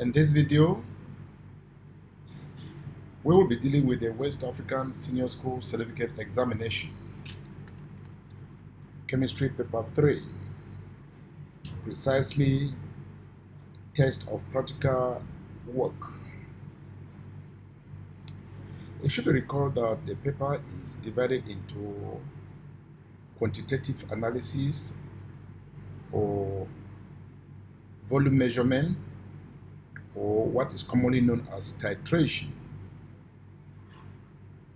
In this video, we will be dealing with the West African Senior School Certificate Examination, Chemistry Paper 3, precisely test of practical work. It should be recalled that the paper is divided into quantitative analysis or volume measurement, or what is commonly known as titration.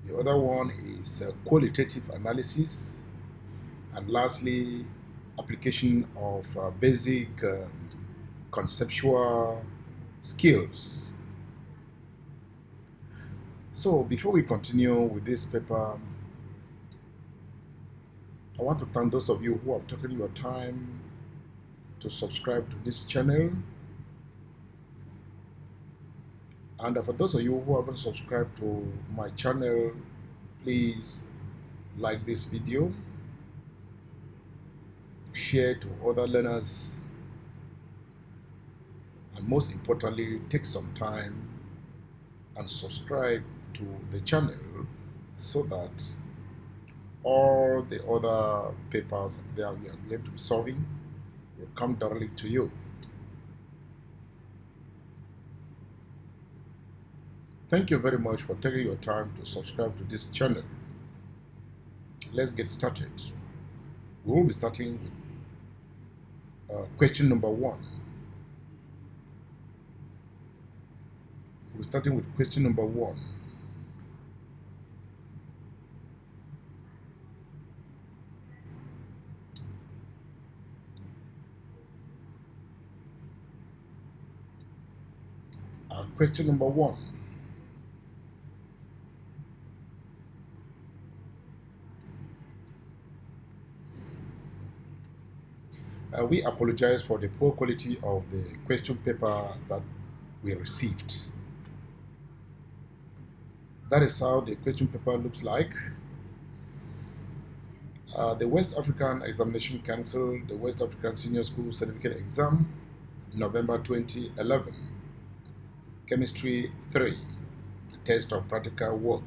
The other one is qualitative analysis, and lastly, application of basic conceptual skills. So before we continue with this paper, I want to thank those of you who have taken your time to subscribe to this channel. And for those of you who haven't subscribed to my channel, please like this video, share to other learners, and most importantly, take some time and subscribe to the channel so that all the other papers that we are going to be solving will come directly to you. Thank you very much for taking your time to subscribe to this channel. Let's get started. We will be starting with question number 1. We're starting with question number 1. Question number 1. We apologize for the poor quality of the question paper that we received. That is how the question paper looks like. The West African Examination Council, the West African Senior School Certificate Exam, November 2011. Chemistry 3, test of practical work.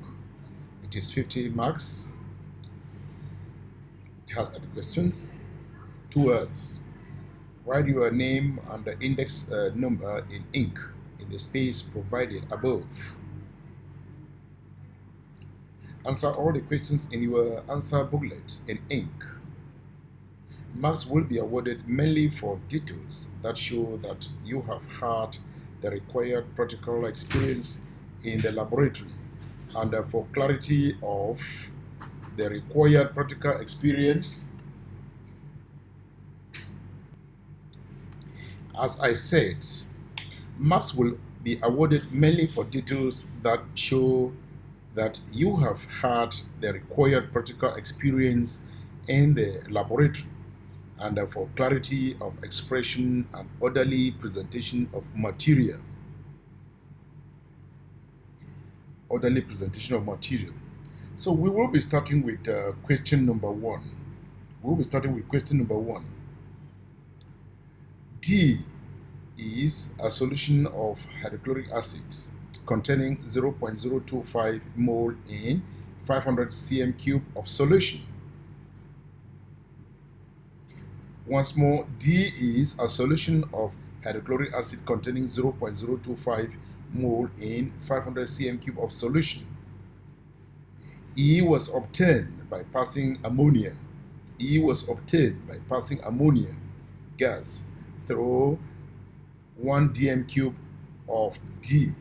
It is 50 marks. It has 3 questions. 2 words. Write your name and the index number in ink in the space provided above. Answer all the questions in your answer booklet in ink. Marks will be awarded mainly for details that show that you have had the required practical experience in the laboratory, and for clarity of the required practical experience. As I said, marks will be awarded mainly for details that show that you have had the required practical experience in the laboratory, and for clarity of expression and orderly presentation of material. Orderly presentation of material. So we will be starting with question number 1. We will be starting with question number 1. D is a solution of hydrochloric acid containing 0.025 mole in 500 cm³ of solution. Once more, D is a solution of hydrochloric acid containing 0.025 mole in 500 cm³ of solution. E was obtained by passing ammonia. E was obtained by passing ammonia gas through 1 dm³ of D.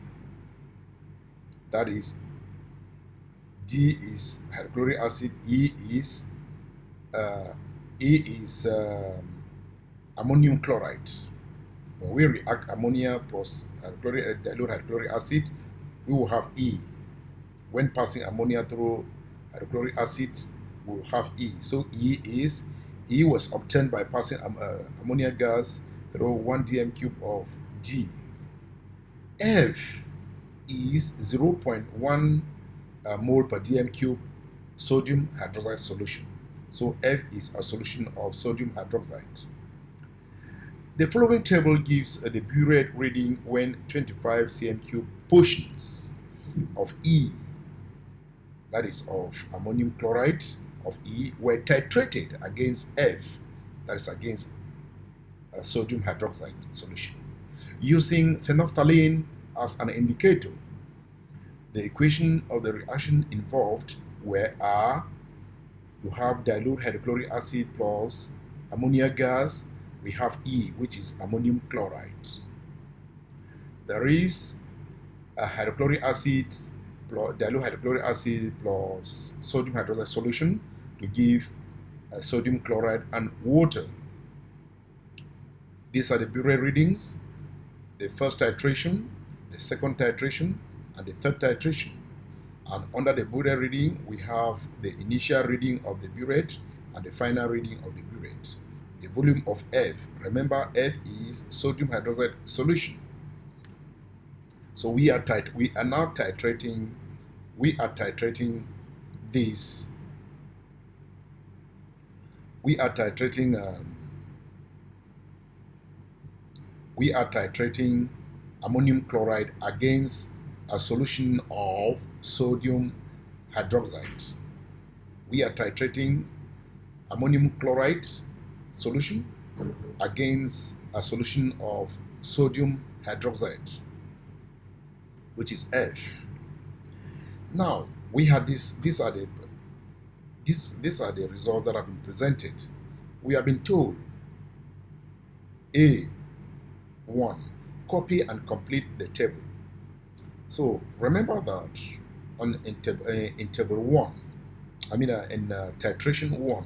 That is, D is hydrochloric acid, E is ammonium chloride. When we react ammonia plus dilute hydrochloric acid, we will have E. When passing ammonia through hydrochloric acid, we will have E. So E was obtained by passing ammonia gas through 1 dm³ of D. F is 0.1 mole per dm³ sodium hydroxide solution. So F is a solution of sodium hydroxide. The following table gives the burette reading when 25 cm3 portions of E, that is of ammonium chloride of E, were titrated against F, that is against sodium hydroxide solution, using phenolphthalein as an indicator. The equation of the reaction involved are you have dilute hydrochloric acid plus ammonia gas. We have E, which is ammonium chloride. There is a hydrochloric acid plus dilute hydrochloric acid plus sodium hydroxide solution to give sodium chloride and water. These are the burette readings: the first titration, the second titration, and the third titration. And under the burette reading, we have the initial reading of the burette and the final reading of the burette. The volume of F, remember F is sodium hydroxide solution. So we are now titrating. We are titrating this. We are titrating. We are titrating ammonium chloride against a solution of sodium hydroxide. We are titrating ammonium chloride solution against a solution of sodium hydroxide, which is F. Now we have these are the results that have been presented. We have been told A1, copy and complete the table. So remember that in table 1, in titration 1,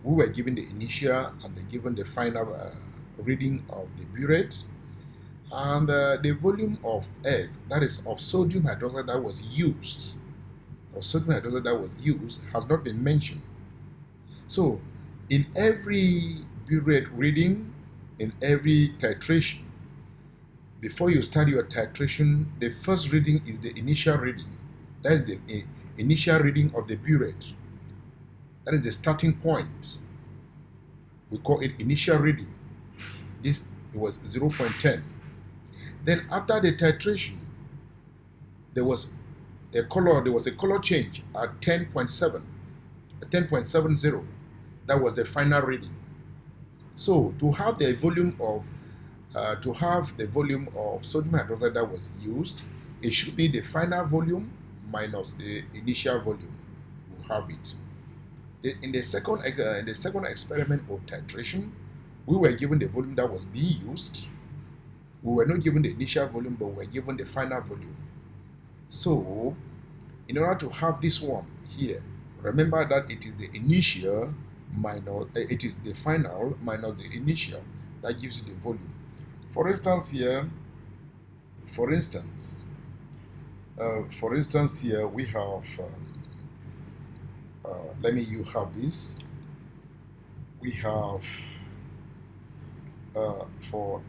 we were given the initial and given the final reading of the burette, and the volume of F, that is of sodium hydroxide that was used, has not been mentioned. So in every burette reading, in every titration, before you start your titration, the first reading is the initial reading. That is the initial reading of the burette. That is the starting point. We call it initial reading. It was 0.10. Then after the titration, there was a color change at 10.7, 10.70. That was the final reading. So to have the volume of sodium hydroxide that was used, it should be the final volume minus the initial volume. We'll have it. In the second experiment of titration, we were given the volume that was being used. We were not given the initial volume, but we were given the final volume. So, in order to have this one here, remember that it is the initial minus, it is the final minus the initial that gives you the volume. For instance, here, we have. You have this. We have for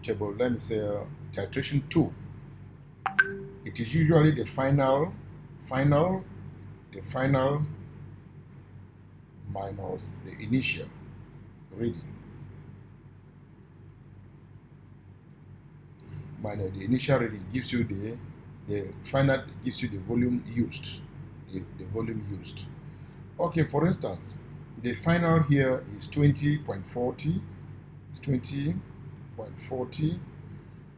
table. Let me say titration 2. It is usually the final minus the initial reading. Minus the initial reading gives you the final, gives you the volume used. The volume used. Okay, for instance, the final here is 20.40. It's 20.40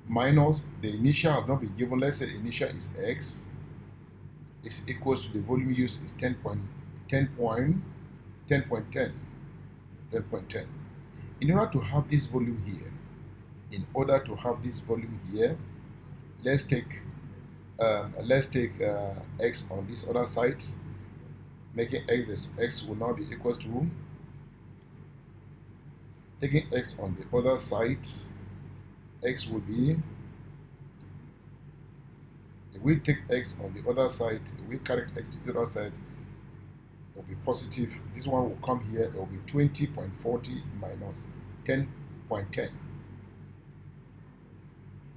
minus the initial has not been given. Let's say the initial is X. Is equals to the volume used is 10.10. In order to have this volume here, let's take X on this other side, making X will now be equals to, taking X on the other side, X will be, if we take X on the other side, if we carry X to the other side, it will be positive. This one will come here, it will be 20.40 minus 10.10. It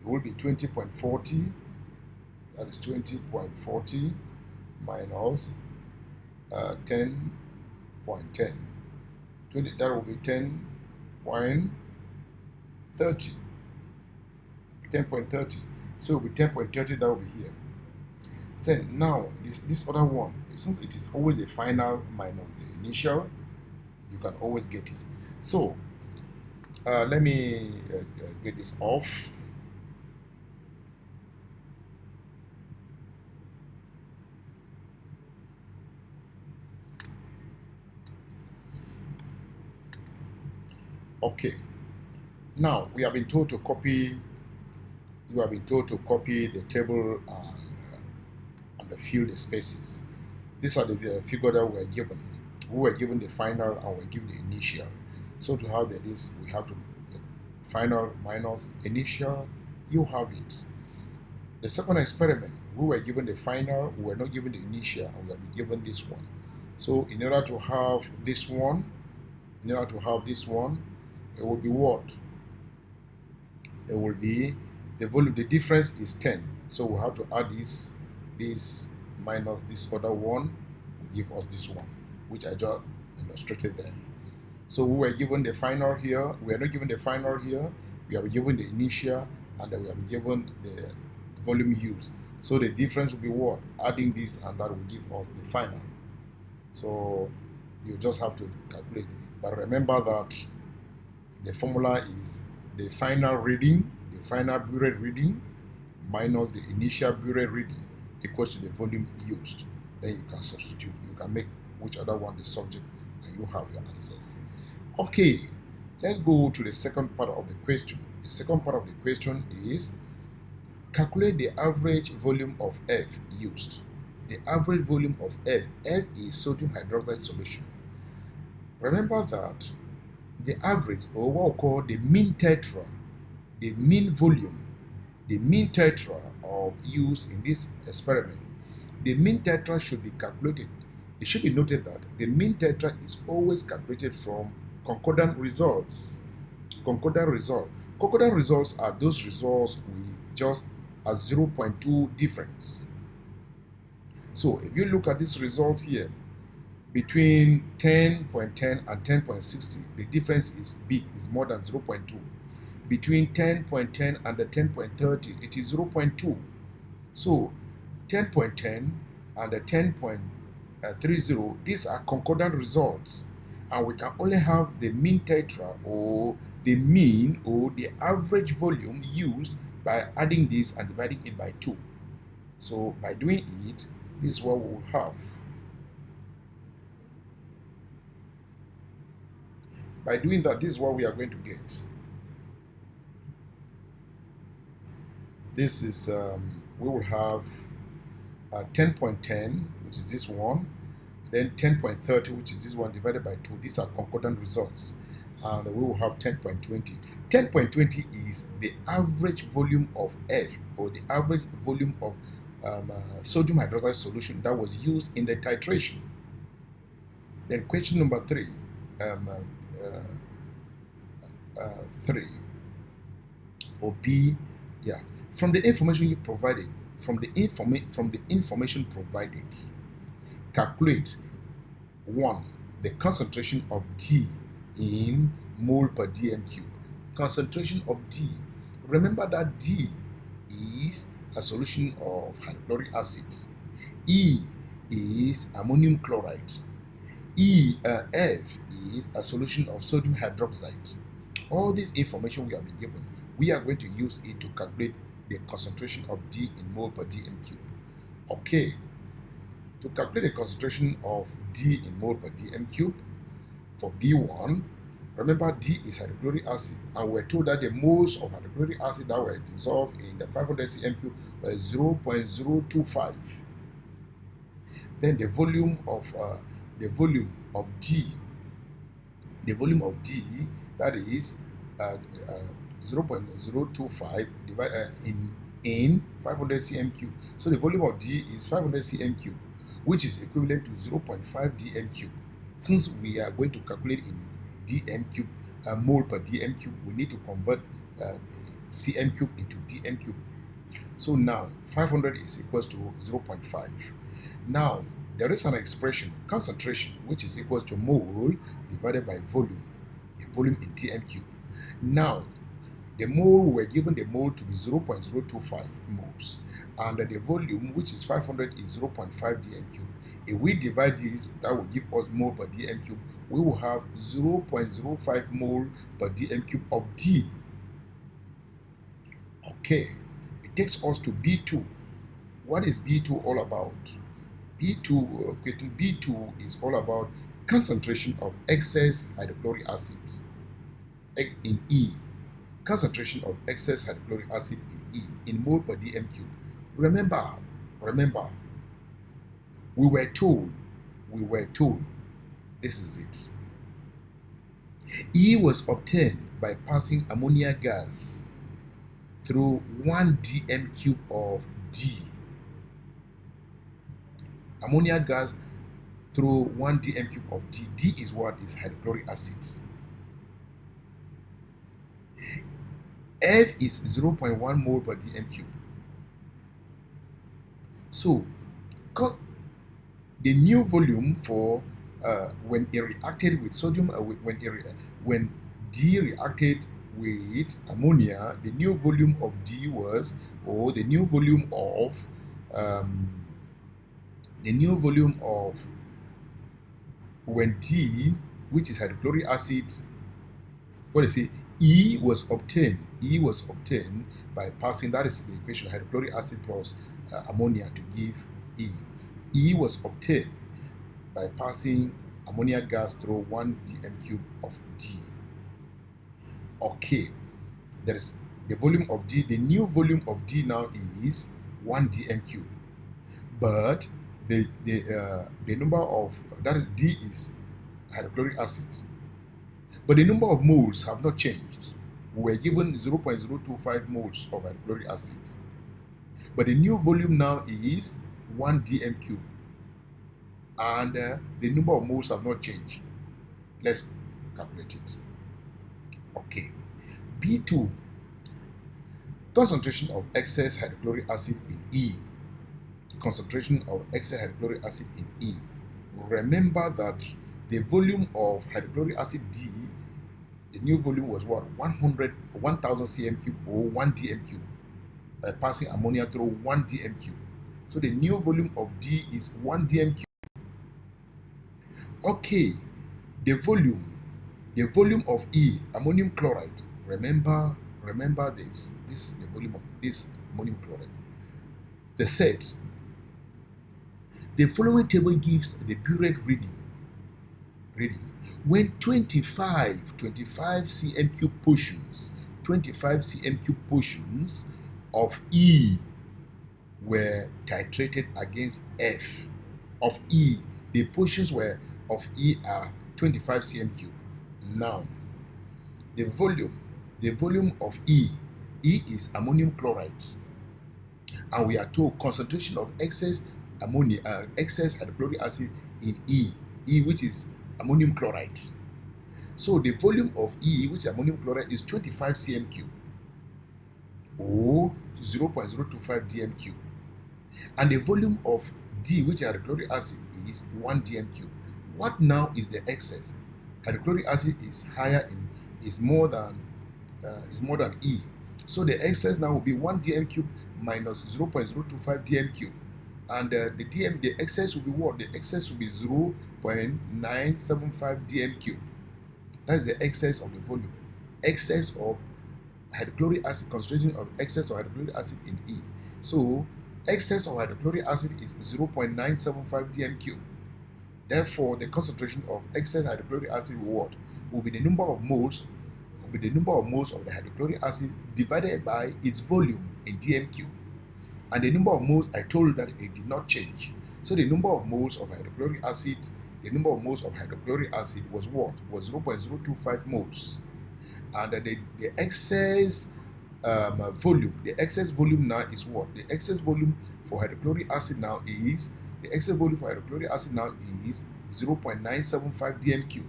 will be 20.40, that is 20.40 minus 10.10. That will be 10.10 30. 10.30. So with 10.30, that will be here. So now this other one, since it is always the final minus the initial, you can always get it. So let me get this off. Okay. Now we have been told to copy. You have been told to copy the table and fill the spaces. These are the figure that we were given. We were given the final and we give the initial. So to have this, we have to final minus initial. You have it. The second experiment, we were given the final, we were not given the initial, and we have been given this one. So in order to have this one, it will be what? It will be the volume. The difference is 10. So we have to add this minus this other one will give us this one, which I just illustrated there. So we were given the final here. We are not given the final here. We have been given the initial, and then we have been given the volume used. So the difference will be what? Adding this, and that will give us the final. So you just have to calculate. But remember that the formula is the final reading, the final burette reading, minus the initial burette reading equals to the volume used. Then you can substitute. You can make which other one the subject, and you have your answers. Okay, let's go to the second part of the question. The second part of the question is calculate the average volume of F used. The average volume of F. F is sodium hydroxide solution. Remember that the average, or what we call the mean tetra, the mean volume, the mean tetra of use in this experiment, the mean tetra should be calculated. It should be noted that the mean tetra is always calculated from concordant results. Concordant results are those results with just a 0.2 difference. So if you look at this result here, between 10.10 and 10.60, the difference is big, is more than 0.2. Between 10.10 and the 10.30, it is 0.2. So 10.10 and the 10.30, these are concordant results. And we can only have the mean tetra, or the mean, or the average volume used by adding this and dividing it by 2. So by doing it, this is what we will have. By doing that, this is what we are going to get. This is, we will have 10.10, which is this one, then 10.30, which is this one, divided by 2. These are concordant results. And we will have 10.20. 10.20 is the average volume of F, or the average volume of sodium hydroxide solution that was used in the titration. Then question number 3. 3 or B, yeah. From the information you provided, from the information provided, calculate 1. The concentration of D in mole per dm cube. Concentration of D. Remember that D is a solution of hydrochloric acid. E is ammonium chloride. F is a solution of sodium hydroxide. All this information we have been given, we are going to use it to calculate the concentration of D in mole per dm cube. Okay, to calculate the concentration of D in mole per dm cube for B1, remember D is hydrochloric acid, and we're told that the moles of hydrochloric acid that were dissolved in the 500 cm cube were 0.025. Then the volume of D, that is 0.025 in 500 cm cube. So the volume of D is 500 cm cube, which is equivalent to 0.5 dm cube. Since we are going to calculate in dm cube, mole per dm cube, we need to convert cm cube into dm cube. So now 500 is equals to 0.5. Now there is an expression, concentration, which is equals to mole divided by volume, the volume in dm cube. Now The mole, we were given the mole to be 0.025 moles, and the volume, which is 500, is 0.5 dm cube. If we divide this, that will give us mole per dm cube. We will have 0.05 mole per dm cube of D. Okay, it takes us to B2. What is B2 all about? B2 is all about concentration of excess hydrochloric acid in E. Concentration of excess hydrochloric acid in E in mole per dm cube. Remember, we were told, this is it. E was obtained by passing ammonia gas through 1 dm cube of D. Ammonia gas through 1 dm cube of D. D is what? Is hydrochloric acid. F is 0.1 mole per dm cube. So, the new volume for when it reacted with sodium, when D reacted with ammonia, the new volume of D was, or the new volume of when D, which is hydrochloric acid, what is it? E was obtained by passing, that is the equation, hydrochloric acid plus ammonia to give E. E was obtained by passing ammonia gas through 1 dm cube of D. Okay, there is the volume of D. The new volume of D now is 1 dm cube, but the number of, that is D is hydrochloric acid, but the number of moles have not changed. We were given 0.025 moles of hydrochloric acid, but the new volume now is 1 dm cube, and the number of moles have not changed. Let's calculate it. Okay, B2, concentration of excess hydrochloric acid in E. Concentration of excess hydrochloric acid in E. Remember that the volume of hydrochloric acid D, the new volume was what? 1000 cm cube or 1 dm cube, passing ammonia through 1 dm cube. So the new volume of D is 1 dm cube. Okay, the volume of E, ammonium chloride. Remember this. This is the volume of this ammonium chloride. The set. The following table gives the burette reading. When 25 cm cube portions, 25 cm cube portions of E were titrated against F of E. The portions of E are 25 cm cube. Now, the volume of E is ammonium chloride, and we are told concentration of excess hydrochloric acid in E, which is ammonium chloride. So the volume of E, which is ammonium chloride, is 25 cm cube or 0.025 dm cube, and the volume of D, which is hydrochloric acid, is 1 dm cube. What now is the excess? Hydrochloric acid is higher is more than E. So the excess now will be 1 dm cube minus 0.025 dm cube. And the excess will be what? The excess will be 0.975 dm cube. That's the excess of the volume. Excess of hydrochloric acid, concentration of excess of hydrochloric acid in E. So excess of hydrochloric acid is 0.975 dm cube. Therefore, the concentration of excess hydrochloric acid will be the number of moles of the hydrochloric acid divided by its volume in dm cube. And the number of moles, I told you that it did not change. So the number of moles of hydrochloric acid, was what? Was 0.025 moles. And the excess volume now is what? The excess volume for hydrochloric acid now is 0.975 dm cube.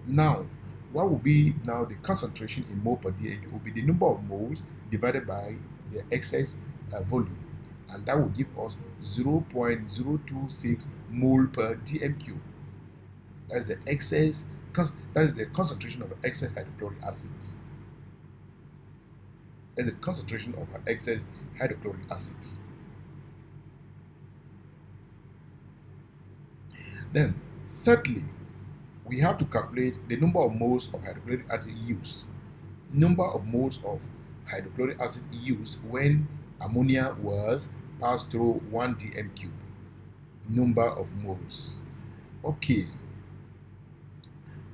Now, what will be now the concentration in mole per dm cube? Will be the number of moles divided by the excess volume, and that will give us 0.026 mole per dm cube. That's the concentration of excess hydrochloric acid. as the concentration of excess hydrochloric acid. Then, thirdly, we have to calculate the number of moles of hydrochloric acid used. Number of moles of hydrochloric acid used when ammonia was passed through 1 dm cube. Number of moles. Okay.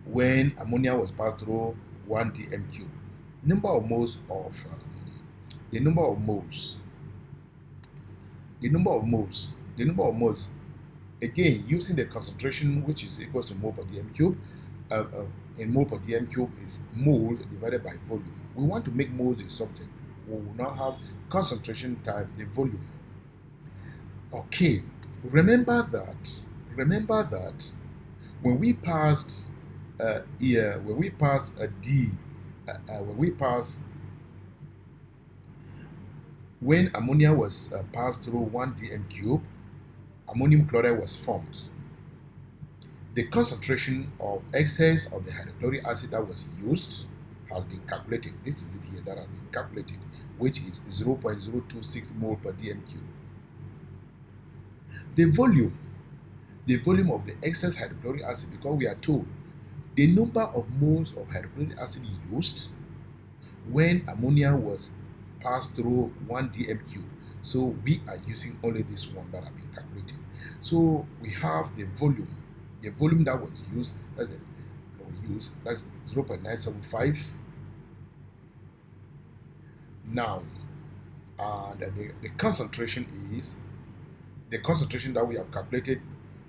When ammonia was passed through 1 dm cube. Number of moles of the number of moles. Again, using the concentration which is equal to mole per dm cube. In mole per dm cube is mole divided by volume. We want to make moles a subject. We will now have concentration times the volume. Okay, remember that when we passed when ammonia was passed through 1 dm cube, ammonium chloride was formed. The concentration of excess of the hydrochloric acid that was used has been calculated. This is it here that has been calculated, which is 0.026 mole per dm cube. The volume of the excess hydrochloric acid, because we are told the number of moles of hydrochloric acid used when ammonia was passed through 1 dm cube. So we are using only this one that has been calculated. So we have the volume that was used, that's 0.975. Now, and the concentration that we have calculated.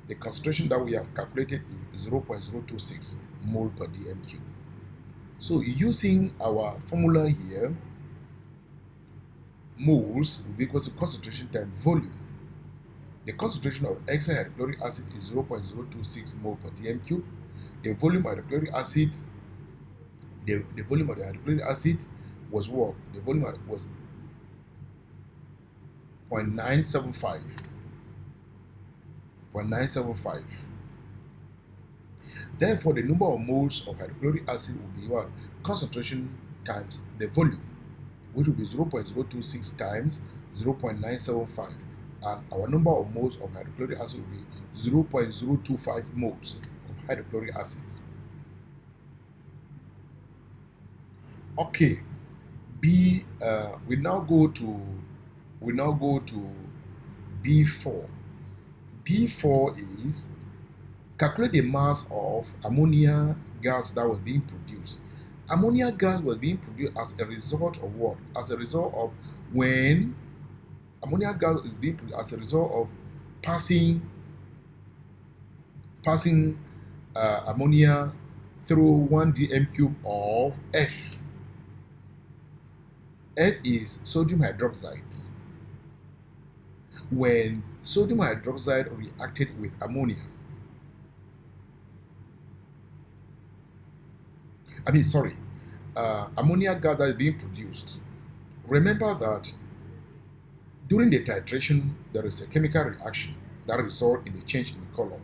The concentration that we have calculated is 0.026 mole per dm cube. So using our formula here, moles will be equal to concentration times volume. The concentration of excess hydrochloric acid is 0.026 mole per dm cube. The volume of hydrochloric acid, the volume of the hydrochloric acid was what? The volume was 0.975. Therefore, the number of moles of hydrochloric acid will be what? Concentration times the volume, which will be 0.026 times 0.975. And our number of moles of hydrochloric acid will be 0.025 moles of hydrochloric acid. Okay, we now go to B4. B4 is calculate the mass of ammonia gas that was being produced. Ammonia gas was being produced as a result of what? As a result of when ammonia gas is being produced as a result of passing ammonia through 1 dm cube of F. F is sodium hydroxide. When sodium hydroxide reacted with ammonia, ammonia gas that is being produced. Remember that during the titration, there is a chemical reaction that results in a change in color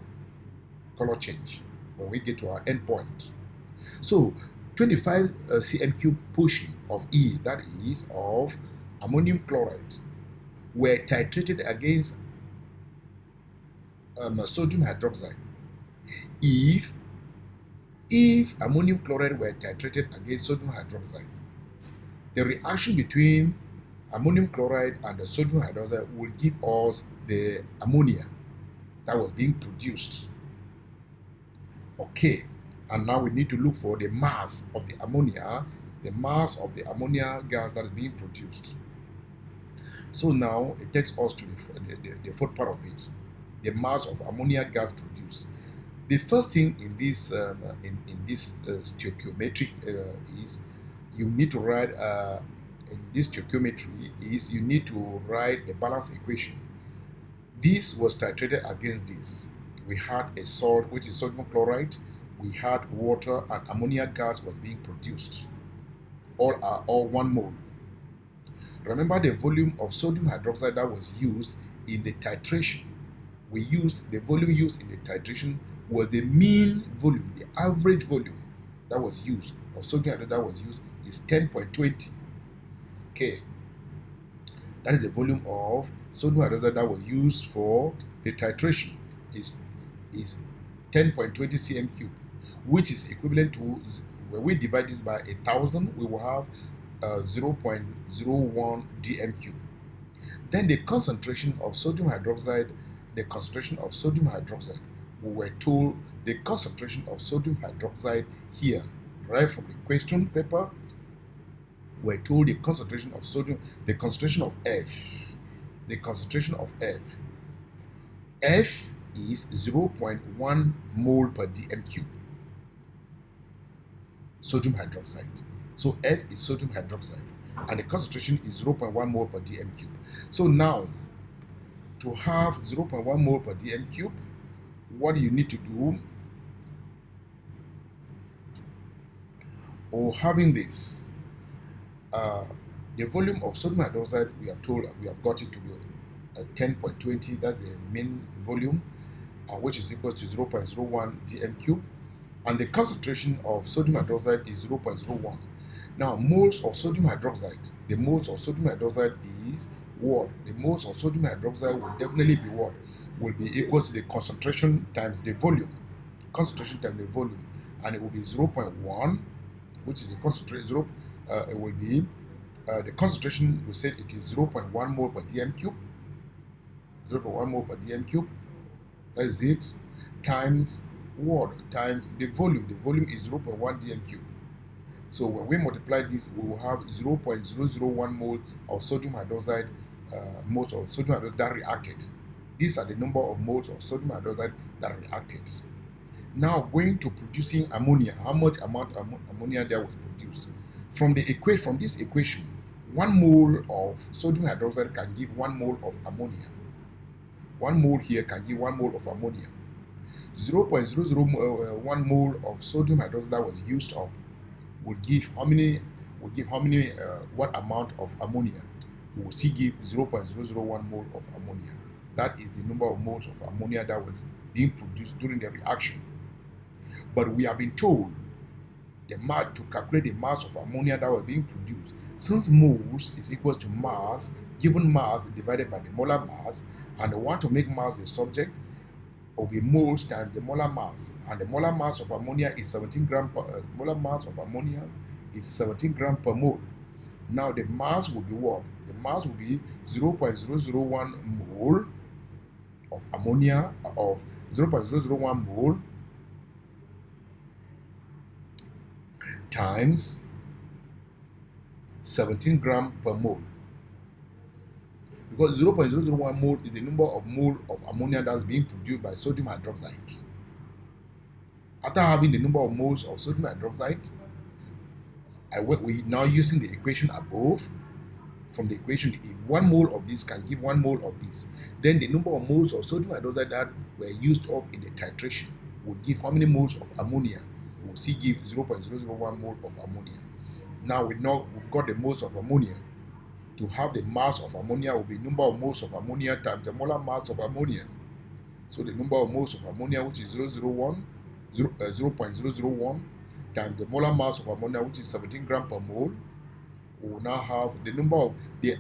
change when we get to our end point. So 25 cm cube portion of E, that is of ammonium chloride, were titrated against sodium hydroxide. If ammonium chloride were titrated against sodium hydroxide, the reaction between ammonium chloride and the sodium hydroxide will give us the ammonia that was being produced. Okay, and now we need to look for the mass of the ammonia gas that is being produced. So now it takes us to the fourth part of it, the mass of ammonia gas produced. The first thing in this stoichiometry is you need to write in this stoichiometry is you need to write a balance equation. This was titrated against this. We had a salt, which is sodium chloride. We had water, and ammonia gas was being produced. All are 1 mole. Remember the volume of sodium hydroxide that was used in the titration. We used the volume used in the titration was the mean volume, the average volume that was used of sodium hydroxide that was used is 10.20. K. That is the volume of sodium hydroxide that was used for the titration. Is 10.20 cm cube, which is equivalent to, when we divide this by 1,000, we will have 0.01 dm cube. Then the concentration of sodium hydroxide, we were told the concentration of sodium hydroxide here, right from the question paper, we're told the concentration of sodium, the concentration of F, F is 0.1 mole per dm cube, sodium hydroxide. So F is sodium hydroxide, and the concentration is 0.1 mole per dm cube. So now, to have 0.1 mole per dm cube, what you need to do, or having this, the volume of sodium hydroxide, we have got it to be 10.20, that's the main volume, which is equal to 0.01 dm cube, and the concentration of sodium hydroxide is 0.01. Now, moles of sodium hydroxide, the moles of sodium hydroxide is what? The moles of sodium hydroxide will definitely be what? Will be equal to the concentration times the volume. Concentration times the volume, and it will be 0.1, which is the concentration. It will be the concentration. We said it is 0.1 mole per dm cube. 0.1 mole per dm cube. That is it. Times what? Times the volume. The volume is 0.1 dm cube. So when we multiply this, we will have 0.001 mole of sodium hydroxide, moles of sodium hydroxide that reacted. These are the number of moles of sodium hydroxide that reacted. Now going to producing ammonia, how much amount of ammonia there was produced. From this equation, 1 mole of sodium hydroxide can give 1 mole of ammonia. 1 mole here can give 1 mole of ammonia. 0.001 mole of sodium hydroxide that was used up will give how many? What amount of ammonia? We will still give 0.001 mole of ammonia. That is the number of moles of ammonia that was being produced during the reaction. But we have been told to calculate the mass of ammonia that was being produced. Since moles is equal to mass, given mass divided by the molar mass, and we want to make mass the subject, will be moles times the molar mass, and the molar mass of ammonia is 17 gram per molar mass of ammonia is 17 gram per mole. Now the mass will be what? The mass will be 0.001 mole of ammonia, of 0.001 mole times 17 gram per mole, because 0.001 mole is the number of mole of ammonia that's being produced by sodium hydroxide. After having the number of moles of sodium hydroxide, we now using the equation above. From the equation, if 1 mole of this can give 1 mole of this, then the number of moles of sodium hydroxide that were used up in the titration will give how many moles of ammonia? It will still give 0.001 mole of ammonia. Now we've got the moles of ammonia. To have the mass of ammonia will be number of moles of ammonia times the molar mass of ammonia. So the number of moles of ammonia, which is 0.001, times the molar mass of ammonia, which is 17 gram per mole. We will now have the number of the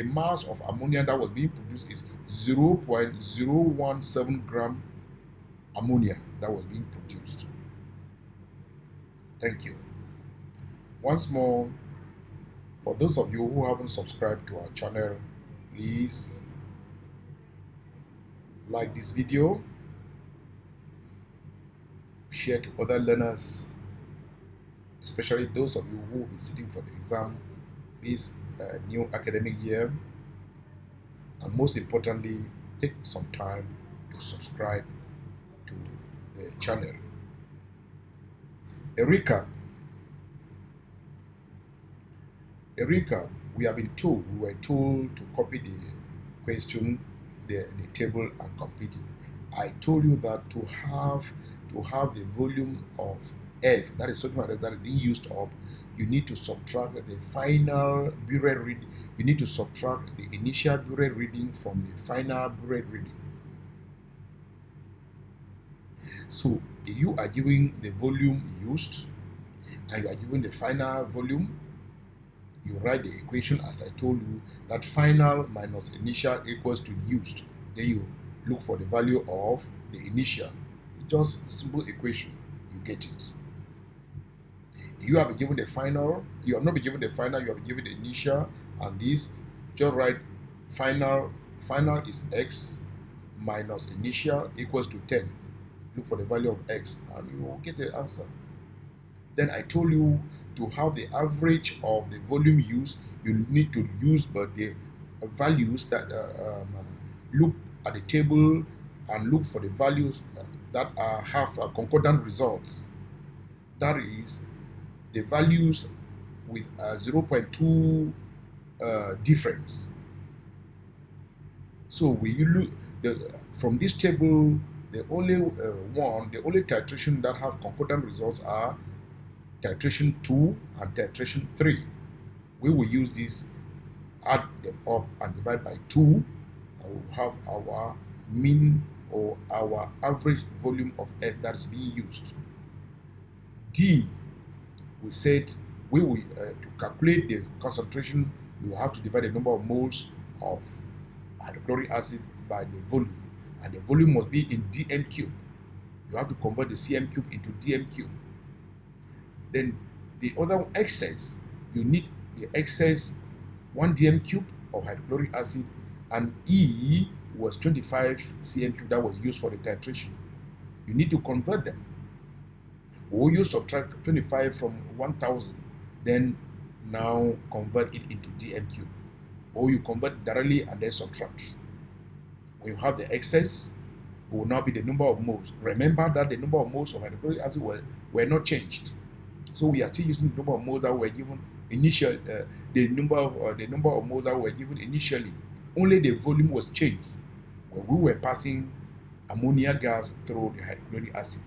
mass of ammonia that was being produced is 0.017 gram ammonia that was being produced. Thank you. Once more, for those of you who haven't subscribed to our channel, please like this video, share to other learners, especially those of you who will be sitting for the exam this new academic year, and most importantly, take some time to subscribe to the channel. A recap, we were told to copy the question, the table, and complete it. I told you that to have the volume of F, that is sodium hydroxide, that is being used up, you need to subtract the final burette reading. You need to subtract the initial burette reading from the final burette reading. So if you are given the volume used and you are given the final volume, you write the equation as I told you, that final minus initial equals to used. Then you look for the value of the initial. Just simple equation, you get it. You have been given the final, you have not been given the final, you have been given the initial, and this, just write final is x minus initial equals to 10. Look for the value of x and you will get the answer. Then I told you to have the average of the volume used, you need to use but the values that look at the table and look for the values that have concordant results. That is the values with 0.2 difference. So when you look from this table, the only titration that have concordant results are titration 2 and titration 3. We will use this, add them up and divide by 2, and we'll have our mean or our average volume of F that is being used. D, we said we will to calculate the concentration, you have to divide the number of moles of hydrochloric acid by the volume, and the volume must be in dm cube. You have to convert the cm cube into dm cube. Then the other excess, you need the excess 1 dm cube of hydrochloric acid, and E was 25 cm cube that was used for the titration. You need to convert them. Or you subtract 25 from 1000, then now convert it into dm cube. Or you convert directly and then subtract. When you have the excess, it will now be the number of moles. Remember that the number of moles of hydrochloric acid were not changed. So we are still using the number of moles that were given initially, the number of moles that were given initially. Only the volume was changed when we were passing ammonia gas through the hydrochloric acid.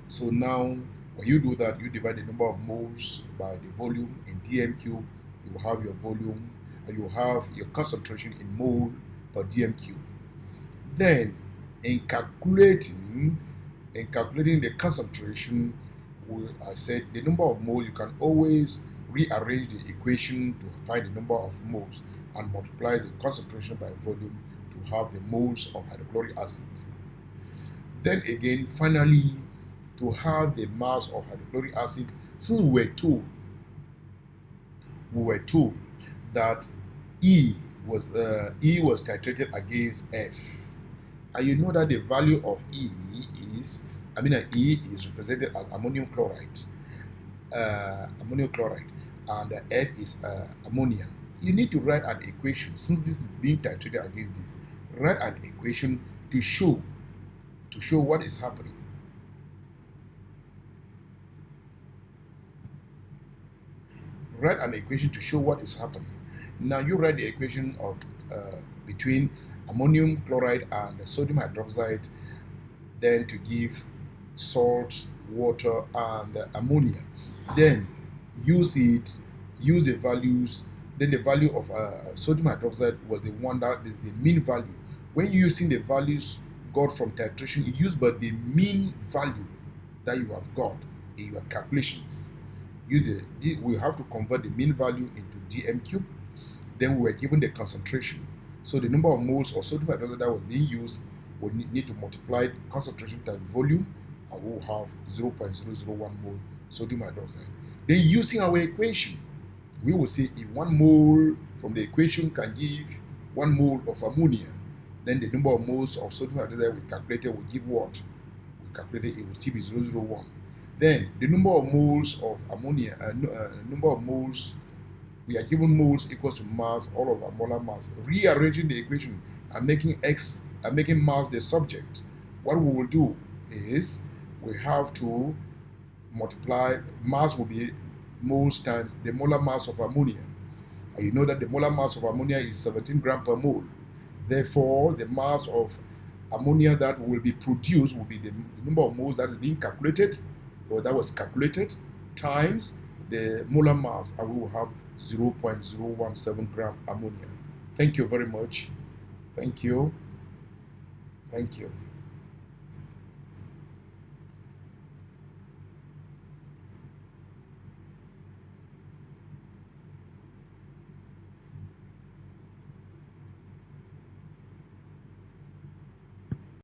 So now, when you do that, you divide the number of moles by the volume in dm cube. You have your volume, and you have your concentration in mole per dm cube. Then, in calculating the concentration, I said the number of moles, you can always rearrange the equation to find the number of moles and multiply the concentration by volume to have the moles of hydrochloric acid. Then again, finally, to have the mass of hydrochloric acid, since we were told that E was titrated against F, and you know that the value of E is represented as ammonium chloride, and F is ammonia. You need to write an equation. Since this is being titrated against this, write an equation to show what is happening. Write an equation to show what is happening. Now you write the equation of between ammonium chloride and sodium hydroxide, then to give salt, water, and ammonia. Then use the values. Then the value of sodium hydroxide was the one that is the mean value. When you're using the values got from titration, you use but the mean value that you have got in your calculations. We have to convert the mean value into dm cube. Then we were given the concentration. So the number of moles of sodium hydroxide that was being used, we need to multiply the concentration times volume, and we will have 0.001 mole sodium hydroxide. Then using our equation, we will say if 1 mole from the equation can give 1 mole of ammonia, then the number of moles of sodium hydroxide we calculated will give what? We calculated it will still be 0.001. Then the number of moles of ammonia, number of moles, we are given moles equals to mass, all of our molar mass. Rearranging the equation and making mass the subject, what we will do is we have to multiply, mass will be moles times the molar mass of ammonia. And you know that the molar mass of ammonia is 17 grams per mole. Therefore, the mass of ammonia that will be produced will be the number of moles that is being calculated, or that was calculated, times the molar mass, and we will have 0.017 gram ammonia. Thank you very much. Thank you. Thank you.